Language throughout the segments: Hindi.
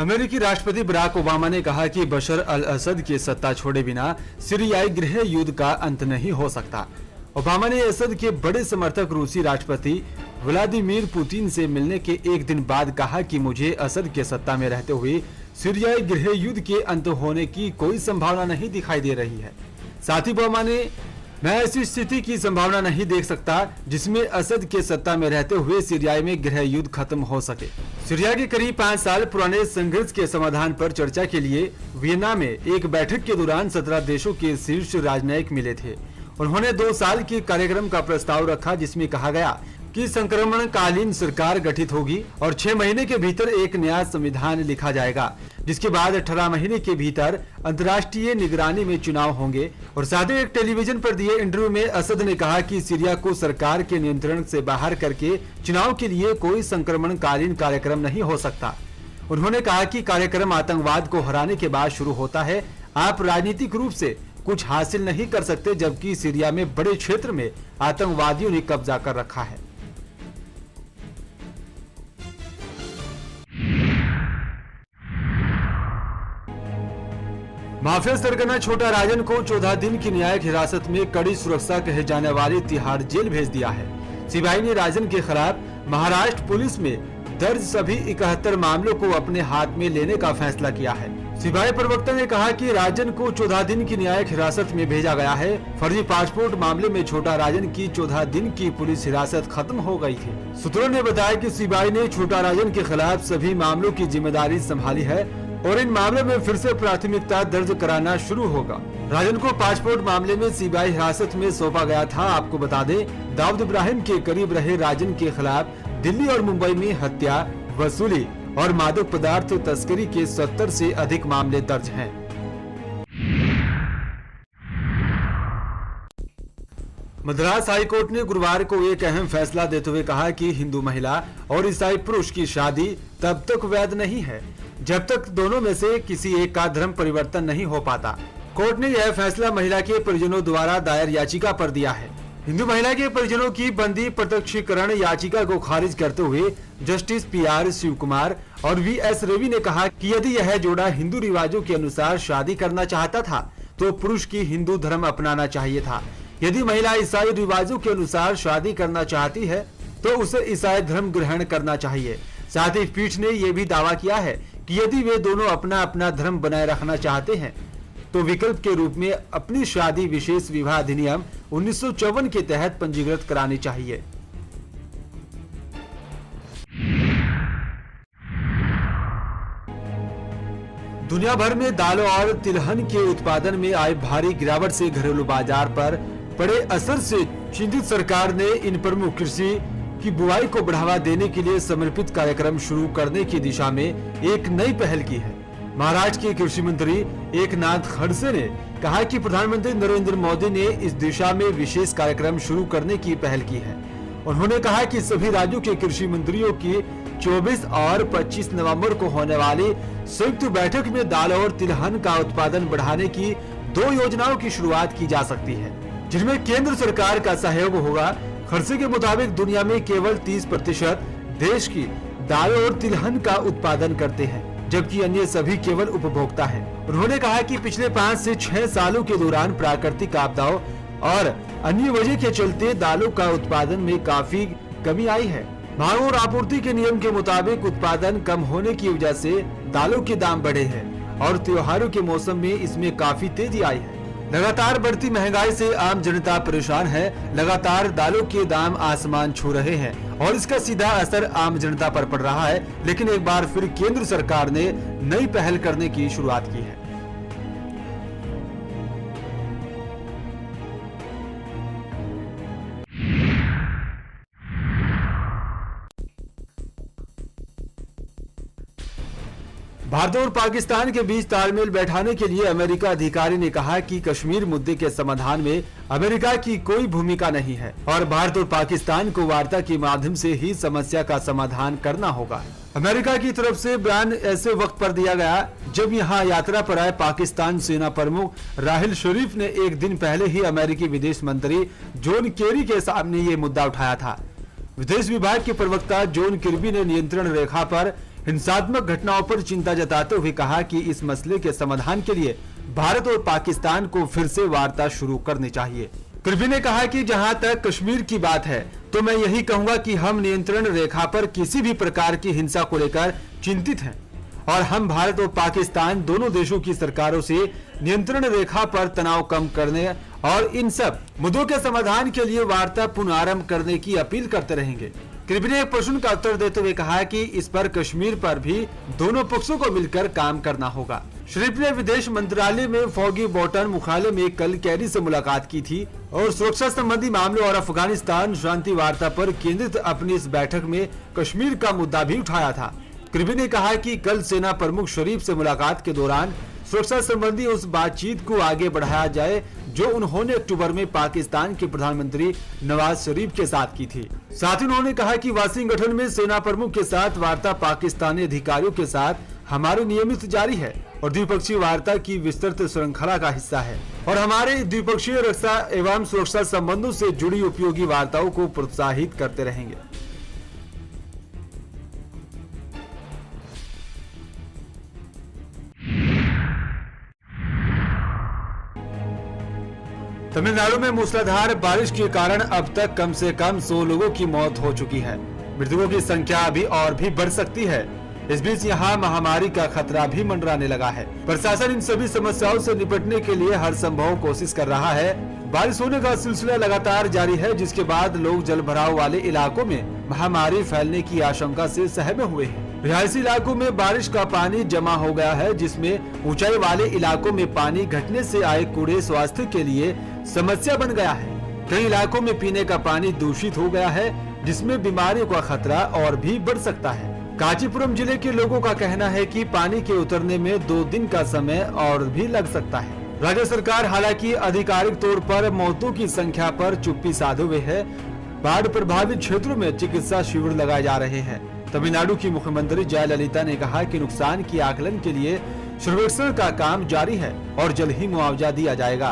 अमेरिकी राष्ट्रपति बराक ओबामा ने कहा कि बशर अल असद के सत्ता छोड़े बिना सीरियाई गृह युद्ध का अंत नहीं हो सकता। ओबामा ने असद के बड़े समर्थक रूसी राष्ट्रपति व्लादिमीर पुतिन से मिलने के एक दिन बाद कहा कि मुझे असद के सत्ता में रहते हुए सीरियाई गृह युद्ध के अंत होने की कोई संभावना नहीं दिखाई दे रही है। साथ ही ओबामा ने मैं ऐसी स्थिति की संभावना नहीं देख सकता जिसमें असद के सत्ता में रहते हुए सीरिया में गृह युद्ध खत्म हो सके। सीरिया के करीब 5 साल पुराने संघर्ष के समाधान पर चर्चा के लिए वियना में एक बैठक के दौरान 17 देशों के शीर्ष राजनयिक मिले थे। उन्होंने 2 साल के कार्यक्रम का प्रस्ताव रखा जिसमें कहा गया कि संक्रमणकालीन सरकार गठित होगी और 6 महीने के भीतर एक नया संविधान लिखा जाएगा, जिसके बाद 18 महीने के भीतर अंतर्राष्ट्रीय निगरानी में चुनाव होंगे। और साथ ही एक टेलीविजन पर दिए इंटरव्यू में असद ने कहा कि सीरिया को सरकार के नियंत्रण से बाहर करके चुनाव के लिए कोई संक्रमणकालीन कार्यक्रम नहीं हो सकता। उन्होंने कहा कि कार्यक्रम आतंकवाद को हराने के बाद शुरू होता है। आप राजनीतिक रूप से कुछ हासिल नहीं कर सकते, जबकि सीरिया में बड़े क्षेत्र में आतंकवादियों ने कब्जा कर रखा है। माफिया सरगना छोटा राजन को 14 दिन की न्यायिक हिरासत में कड़ी सुरक्षा कहे जाने वाली तिहाड़ जेल भेज दिया है। सीबीआई ने राजन के खिलाफ महाराष्ट्र पुलिस में दर्ज सभी 71 मामलों को अपने हाथ में लेने का फैसला किया है। सीबीआई प्रवक्ता ने कहा कि राजन को 14 दिन की न्यायिक हिरासत में भेजा गया है। फर्जी पासपोर्ट मामले में छोटा राजन की 14 दिन की पुलिस हिरासत खत्म हो गई थी। सूत्रों ने बताया कि सीबीआई ने छोटा राजन के खिलाफ सभी मामलों की जिम्मेदारी संभाली है और इन मामलों में फिर से प्राथमिकता दर्ज कराना शुरू होगा। राजन को पासपोर्ट मामले में सीबीआई हिरासत में सौंपा गया था। आपको बता दें, दाऊद इब्राहिम के करीब रहे राजन के खिलाफ दिल्ली और मुंबई में हत्या, वसूली और मादक पदार्थ तस्करी के 70 से अधिक मामले दर्ज हैं। मद्रास हाईकोर्ट ने गुरुवार को एक अहम फैसला देते हुए कहा कि हिंदू महिला और ईसाई पुरुष की शादी तब तक वैध नहीं है जब तक दोनों में से किसी एक का धर्म परिवर्तन नहीं हो पाता। कोर्ट ने यह फैसला महिला के परिजनों द्वारा दायर याचिका पर दिया है। हिंदू महिला के परिजनों की बंदी प्रत्यक्षीकरण याचिका को खारिज करते हुए जस्टिस PR शिव कुमार और VS रवि ने कहा कि यदि यह जोड़ा हिंदू रिवाजों के अनुसार शादी करना चाहता था तो पुरुष की हिंदू धर्म अपनाना चाहिए था। यदि महिला ईसाई रिवाजों के अनुसार शादी करना चाहती है तो उसे ईसाई धर्म ग्रहण करना चाहिए। साथ ही पीठ ने यह भी दावा किया है कि यदि वे दोनों अपना अपना धर्म बनाए रखना चाहते हैं तो विकल्प के रूप में अपनी शादी विशेष विवाह अधिनियम 1954 के तहत पंजीकृत करानी चाहिए। दुनिया भर में दालों और तिलहन के उत्पादन में आई भारी गिरावट से घरेलू बाजार पर पड़े असर से चिंतित सरकार ने इन प्रमुख कृषि की बुआई को बढ़ावा देने के लिए समर्पित कार्यक्रम शुरू करने की दिशा में एक नई पहल की है। महाराष्ट्र के कृषि मंत्री एकनाथ खड़से ने कहा कि प्रधानमंत्री नरेंद्र मोदी ने इस दिशा में विशेष कार्यक्रम शुरू करने की पहल की है। उन्होंने कहा कि सभी राज्यों के कृषि मंत्रियों की 24 और 25 नवंबर को होने वाली संयुक्त बैठक में दाल और तिलहन का उत्पादन बढ़ाने की 2 योजनाओं की शुरुआत की जा सकती है, जिनमें केंद्र सरकार का सहयोग होगा। खड़से के मुताबिक दुनिया में केवल 30% देश की दाल और तिलहन का उत्पादन करते हैं, जबकि अन्य सभी केवल उपभोक्ता हैं। उन्होंने कहा कि पिछले 5 से 6 सालों के दौरान प्राकृतिक आपदाओं और अन्य वजह के चलते दालों का उत्पादन में काफी कमी आई है। मांग और आपूर्ति के नियम के मुताबिक उत्पादन कम होने की वजह से दालों के दाम बढ़े हैं और त्योहारों के मौसम में इसमें काफी तेजी आई है। लगातार बढ़ती महंगाई से आम जनता परेशान है। लगातार दालों के दाम आसमान छू रहे हैं और इसका सीधा असर आम जनता पर पड़ रहा है। लेकिन एक बार फिर केंद्र सरकार ने नई पहल करने की शुरुआत की है। भारत और पाकिस्तान के बीच तालमेल बैठाने के लिए अमेरिका अधिकारी ने कहा कि कश्मीर मुद्दे के समाधान में अमेरिका की कोई भूमिका नहीं है और भारत और पाकिस्तान को वार्ता के माध्यम से ही समस्या का समाधान करना होगा। अमेरिका की तरफ से बयान ऐसे वक्त पर दिया गया जब यहां यात्रा पर आए पाकिस्तान सेना प्रमुख राहिल शरीफ ने एक दिन पहले ही अमेरिकी विदेश मंत्री जॉन केरी के सामने ये मुद्दा उठाया था। विदेश विभाग के प्रवक्ता जॉन किर्बी ने नियंत्रण रेखा पर हिंसात्मक घटनाओं पर चिंता जताते हुए कहा कि इस मसले के समाधान के लिए भारत और पाकिस्तान को फिर से वार्ता शुरू करनी चाहिए। किर्बी ने कहा कि जहां तक कश्मीर की बात है तो मैं यही कहूंगा कि हम नियंत्रण रेखा पर किसी भी प्रकार की हिंसा को लेकर चिंतित हैं और हम भारत और पाकिस्तान दोनों देशों की सरकारों से नियंत्रण रेखा पर तनाव कम करने और इन सब मुद्दों के समाधान के लिए वार्ता पुनरारंभ करने की अपील करते रहेंगे। किर्बी ने एक प्रश्न का उत्तर देते हुए कहा कि इस पर कश्मीर पर भी दोनों पक्षों को मिलकर काम करना होगा। शरीफ ने विदेश मंत्रालय में फॉगी बॉटन मुख्यालय में कल कैरी से मुलाकात की थी और सुरक्षा संबंधी मामलों और अफगानिस्तान शांति वार्ता पर केंद्रित अपनी इस बैठक में कश्मीर का मुद्दा भी उठाया था। किर्बी ने कहा कि कल सेना प्रमुख शरीफ से मुलाकात के दौरान सुरक्षा संबंधी उस बातचीत को आगे बढ़ाया जाए जो उन्होंने अक्टूबर में पाकिस्तान के प्रधानमंत्री नवाज शरीफ के साथ की थी। साथ ही उन्होंने कहा कि वाशिंगटन में सेना प्रमुख के साथ वार्ता पाकिस्तानी अधिकारियों के साथ हमारी नियमित जारी है और द्विपक्षीय वार्ता की विस्तृत श्रृंखला का हिस्सा है और हमारे द्विपक्षीय रक्षा एवं सुरक्षा संबंधों से जुड़ी उपयोगी वार्ताओं को प्रोत्साहित करते रहेंगे। तमिलनाडु में मूसलाधार बारिश के कारण अब तक कम से कम 100 लोगों की मौत हो चुकी है। मृतकों की संख्या अभी और भी बढ़ सकती है। इस बीच यहाँ महामारी का खतरा भी मंडराने लगा है। प्रशासन इन सभी समस्याओं से निपटने के लिए हर संभव कोशिश कर रहा है। बारिश होने का सिलसिला लगातार जारी है, जिसके बाद लोग जल भराव वाले इलाकों में महामारी फैलने की आशंका से सहमे हुए हैं। रिहायशी इलाकों में बारिश का पानी जमा हो गया है, जिसमें ऊंचाई वाले इलाकों में पानी घटने से आए कूड़े स्वास्थ्य के लिए समस्या बन गया है। कई इलाकों में पीने का पानी दूषित हो गया है, जिसमें बीमारियों का खतरा और भी बढ़ सकता है। कांचीपुरम जिले के लोगों का कहना है कि पानी के उतरने में 2 दिन का समय और भी लग सकता है। राज्य सरकार हालांकि आधिकारिक तौर पर मौतों की संख्या पर चुप्पी साधे हुए है। बाढ़ प्रभावित क्षेत्रों में चिकित्सा शिविर लगाए जा रहे हैं। तमिलनाडु की मुख्यमंत्री जयललिता ने कहा कि नुकसान की आकलन के लिए सर्वेक्षण का काम जारी है और जल्द ही मुआवजा दिया जाएगा।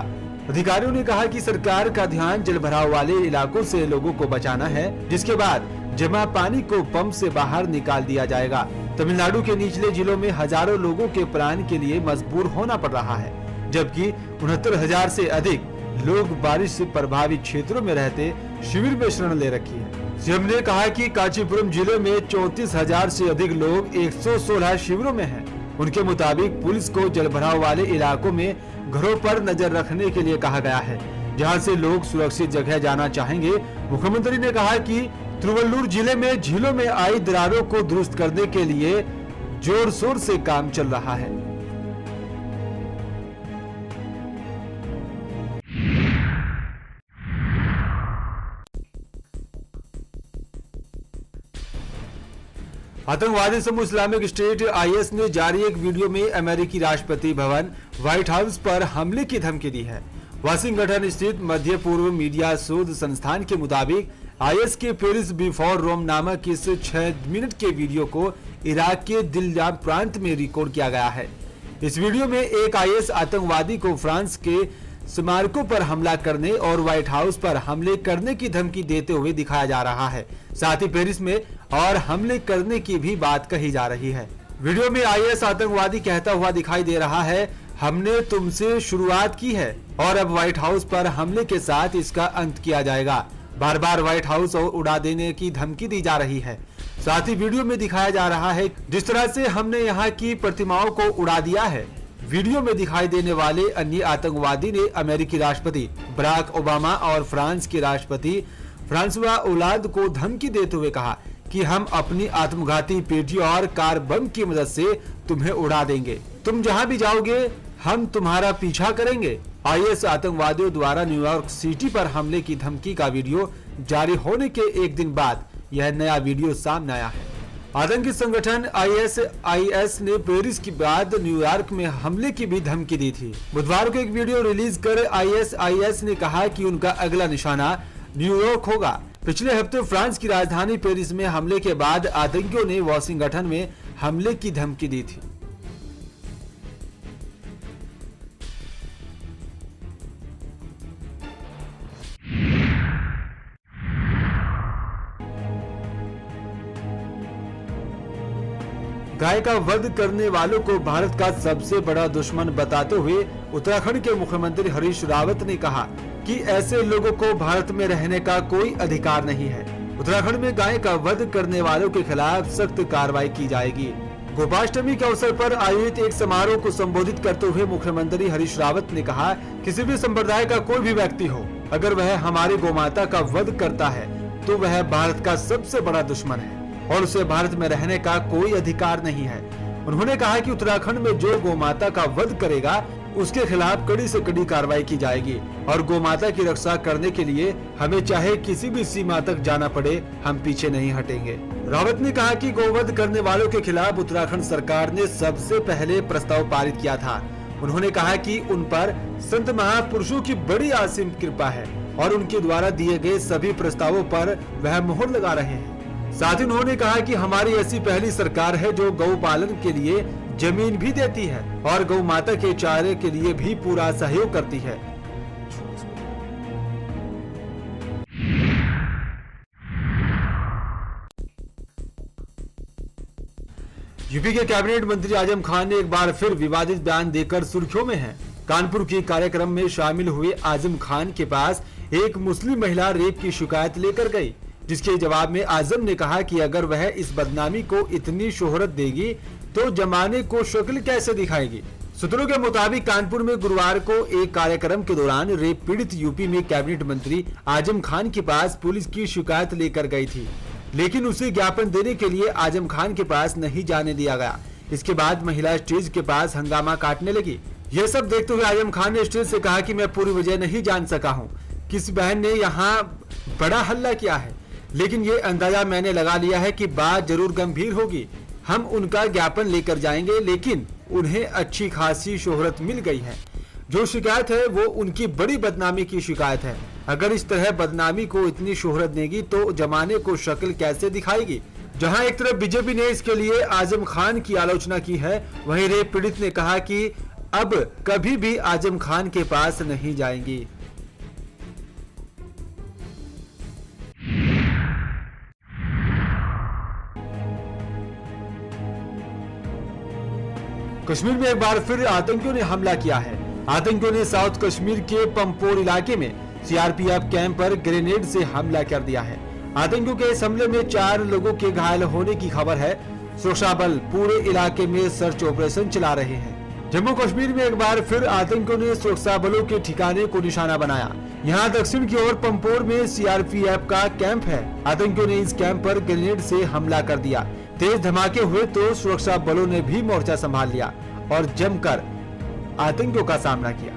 अधिकारियों ने कहा कि सरकार का ध्यान जलभराव वाले इलाकों से लोगों को बचाना है, जिसके बाद जमा पानी को पंप से बाहर निकाल दिया जाएगा। तमिलनाडु के निचले जिलों में हजारों लोगों के प्राण के लिए मजबूर होना पड़ रहा है, जबकि 69,000 से अधिक लोग बारिश से प्रभावित क्षेत्रों में रहते शिविर में शरण ले रखी है। सीएम ने कहा कि कांचीपुरम जिले में 34,000 से अधिक लोग 116 शिविरों में हैं। उनके मुताबिक पुलिस को जलभराव वाले इलाकों में घरों पर नजर रखने के लिए कहा गया है, जहां से लोग सुरक्षित जगह जाना चाहेंगे। मुख्यमंत्री ने कहा कि तिरुवल्लुर जिले में झीलों में आई दरारों को दुरुस्त करने के लिए जोर शोर से काम चल रहा है। आतंकवादी समूह इस्लामिक स्टेट आईएस ने जारी एक वीडियो में अमेरिकी राष्ट्रपति भवन व्हाइट हाउस पर हमले की धमकी दी है। वाशिंगटन स्थित मध्य पूर्व मीडिया शोध संस्थान के मुताबिक आईएस के पेरिस बिफोर रोम नामक इस 6 मिनट के वीडियो को इराक के दिलजाम प्रांत में रिकॉर्ड किया गया है। इस वीडियो में एक आईएस आतंकवादी को फ्रांस के स्मारकों पर हमला करने और व्हाइट हाउस पर हमले करने की धमकी देते हुए दिखाया जा रहा है। साथ ही पेरिस में और हमले करने की भी बात कही जा रही है। वीडियो में आईएस आतंकवादी कहता हुआ दिखाई दे रहा है, हमने तुमसे शुरुआत की है और अब व्हाइट हाउस पर हमले के साथ इसका अंत किया जाएगा। बार बार व्हाइट हाउस और उड़ा देने की धमकी दी जा रही है। साथ ही वीडियो में दिखाया जा रहा है जिस तरह से हमने यहाँ की प्रतिमाओं को उड़ा दिया है। वीडियो में दिखाई देने वाले अन्य आतंकवादी ने अमेरिकी राष्ट्रपति बराक ओबामा और फ्रांस के राष्ट्रपति फ्रांसवा ओलांद को धमकी देते हुए कहा कि हम अपनी आत्मघाती पेटियों और कार बम की मदद से तुम्हें उड़ा देंगे। तुम जहां भी जाओगे हम तुम्हारा पीछा करेंगे। आईएस आतंकवादियों द्वारा न्यूयॉर्क सिटी पर हमले की धमकी का वीडियो जारी होने के एक दिन बाद यह नया वीडियो सामने आया है। आतंकी संगठन आईएस ने पेरिस के बाद न्यूयॉर्क में हमले की भी धमकी दी थी। बुधवार को एक वीडियो रिलीज कर आईएस ने कहा कि उनका अगला निशाना न्यूयॉर्क होगा। पिछले हफ्ते फ्रांस की राजधानी पेरिस में हमले के बाद आतंकियों ने वाशिंगटन में हमले की धमकी दी थी। गाय का वध करने वालों को भारत का सबसे बड़ा दुश्मन बताते हुए उत्तराखंड के मुख्यमंत्री हरीश रावत ने कहा कि ऐसे लोगों को भारत में रहने का कोई अधिकार नहीं है। उत्तराखंड में गाय का वध करने वालों के खिलाफ सख्त कार्रवाई की जाएगी। गोपाष्टमी के अवसर पर आयोजित एक समारोह को संबोधित करते हुए मुख्यमंत्री हरीश रावत ने कहा, किसी भी संप्रदाय का कोई भी व्यक्ति हो, अगर वह हमारी गोमाता का वध करता है तो वह भारत का सबसे बड़ा दुश्मन है और उसे भारत में रहने का कोई अधिकार नहीं है। उन्होंने कहा कि उत्तराखंड में जो गोमाता का वध करेगा उसके खिलाफ कड़ी से कड़ी कार्रवाई की जाएगी और गोमाता की रक्षा करने के लिए हमें चाहे किसी भी सीमा तक जाना पड़े, हम पीछे नहीं हटेंगे। रावत ने कहा कि गोवध करने वालों के खिलाफ उत्तराखंड सरकार ने सबसे पहले प्रस्ताव पारित किया था। उन्होंने कहा कि उन पर संत महापुरुषों की बड़ी असीम कृपा है और उनके द्वारा दिए गए सभी प्रस्तावों पर वह मोहर लगा रहे हैं। साथ ही उन्होंने कहा कि हमारी ऐसी पहली सरकार है जो गौ पालन के लिए जमीन भी देती है और गौ माता के चारे के लिए भी पूरा सहयोग करती है। यूपी के कैबिनेट मंत्री आजम खान ने एक बार फिर विवादित बयान देकर सुर्खियों में हैं। कानपुर के कार्यक्रम में शामिल हुए आजम खान के पास एक मुस्लिम महिला रेप की शिकायत लेकर गई, जिसके जवाब में आजम ने कहा कि अगर वह इस बदनामी को इतनी शोहरत देगी तो जमाने को शक्ल कैसे दिखाएगी। सूत्रों के मुताबिक कानपुर में गुरुवार को एक कार्यक्रम के दौरान रेप पीड़ित यूपी में कैबिनेट मंत्री आजम खान के पास पुलिस की शिकायत लेकर गई थी, लेकिन उसे ज्ञापन देने के लिए आजम खान के पास नहीं जाने दिया गया। इसके बाद महिला स्टेज के पास हंगामा काटने लगी। यह सब देखते हुए आजम खान ने स्टेज से कहा कि मैं पूरी वजह नहीं जान सका हूँ, किस बहन ने यहाँ बड़ा हल्ला किया है, लेकिन ये अंदाजा मैंने लगा लिया है कि बात जरूर गंभीर होगी। हम उनका ज्ञापन लेकर जाएंगे, लेकिन उन्हें अच्छी खासी शोहरत मिल गई है। जो शिकायत है वो उनकी बड़ी बदनामी की शिकायत है। अगर इस तरह बदनामी को इतनी शोहरत देगी तो जमाने को शक्ल कैसे दिखाएगी। जहां एक तरफ बीजेपी ने इसके लिए आजम खान की आलोचना की है, वहीं रेप पीड़ित ने कहा कि अब कभी भी आजम खान के पास नहीं जाएंगी। कश्मीर में एक बार फिर आतंकियों ने हमला किया है। आतंकियों ने साउथ कश्मीर के पंपोर इलाके में सीआरपीएफ कैंप पर ग्रेनेड से हमला कर दिया है। आतंकियों के इस हमले में 4 लोगों के घायल होने की खबर है। सुरक्षा बल पूरे इलाके में सर्च ऑपरेशन चला रहे हैं। जम्मू कश्मीर में एक बार फिर आतंकियों ने सुरक्षा बलों के ठिकाने को निशाना बनाया। यहाँ दक्षिण की ओर पंपोर में सीआरपीएफ का कैंप है। आतंकियों ने इस कैंप पर ग्रेनेड से हमला कर दिया। तेज धमाके हुए तो सुरक्षा बलों ने भी मोर्चा संभाल लिया और जमकर आतंकियों का सामना किया।